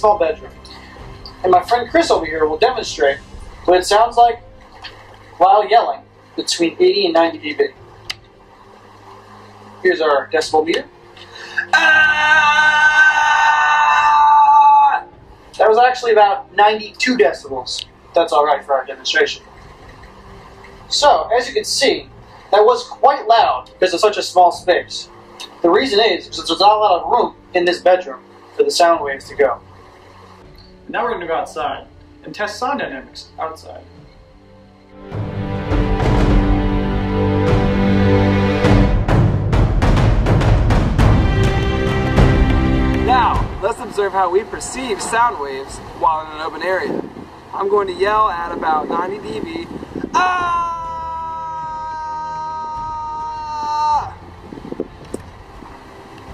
small bedroom. And my friend Kris over here will demonstrate what it sounds like while yelling between 80 and 90 dB. Here's our decibel meter. Ah! That was actually about 92 decibels. That's alright for our demonstration. So, as you can see, that was quite loud because of such a small space. The reason is because there's not a lot of room in this bedroom for the sound waves to go. Now we're going to go outside and test sound dynamics outside. Now, let's observe how we perceive sound waves while in an open area. I'm going to yell at about 90 dB. Ah!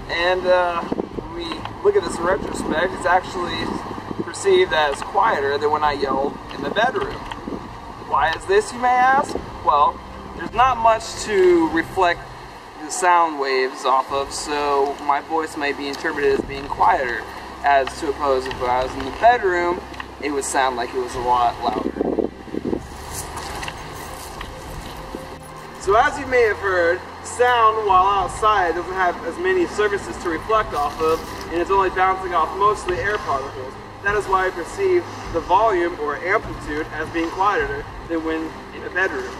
And when we look at this in retrospect, it's actually perceived as quieter than when I yelled in the bedroom. Why is this, you may ask? Well, there's not much to reflect the sound waves off of, so my voice may be interpreted as being quieter, as to oppose if I was in the bedroom, it would sound like it was a lot louder. So as you may have heard, sound while outside doesn't have as many surfaces to reflect off of, and it's only bouncing off mostly air particles. That is why I perceive the volume or amplitude as being quieter than when in a bedroom.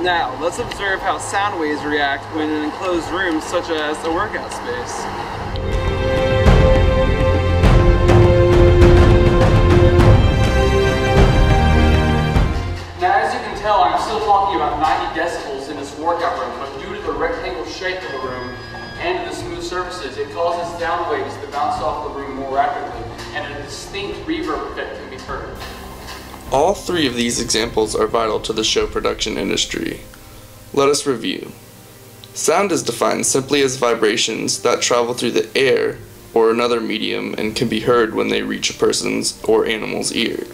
Now, let's observe how sound waves react when in enclosed rooms such as a workout space. Now, as you can tell, I'm still talking about 90 decibels in this workout room, but due to the rectangle shape of the room and to the smooth surfaces, it causes sound waves to bounce off the room more rapidly, and a distinct reverb effect can be heard. All three of these examples are vital to the show production industry. Let us review. Sound is defined simply as vibrations that travel through the air or another medium and can be heard when they reach a person's or animal's ear.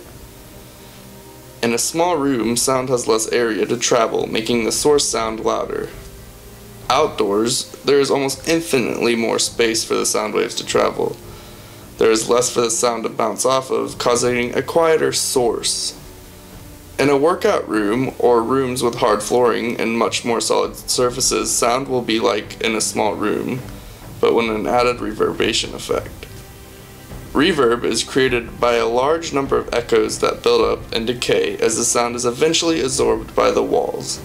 In a small room, sound has less area to travel, making the source sound louder. Outdoors, there is almost infinitely more space for the sound waves to travel. There is less for the sound to bounce off of, causing a quieter source. In a workout room, or rooms with hard flooring and much more solid surfaces, sound will be like in a small room, but with an added reverberation effect. Reverb is created by a large number of echoes that build up and decay as the sound is eventually absorbed by the walls.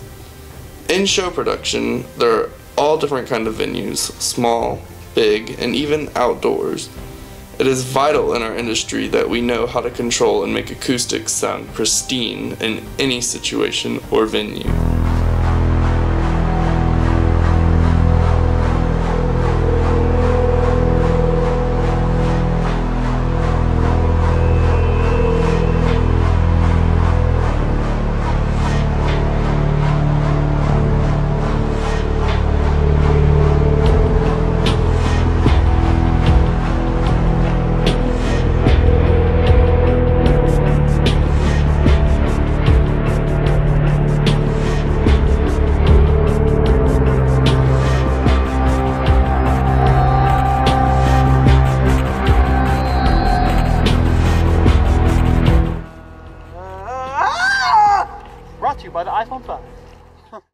In show production, there are all different kinds of venues, small, big, and even outdoors. It is vital in our industry that we know how to control and make acoustics sound pristine in any situation or venue.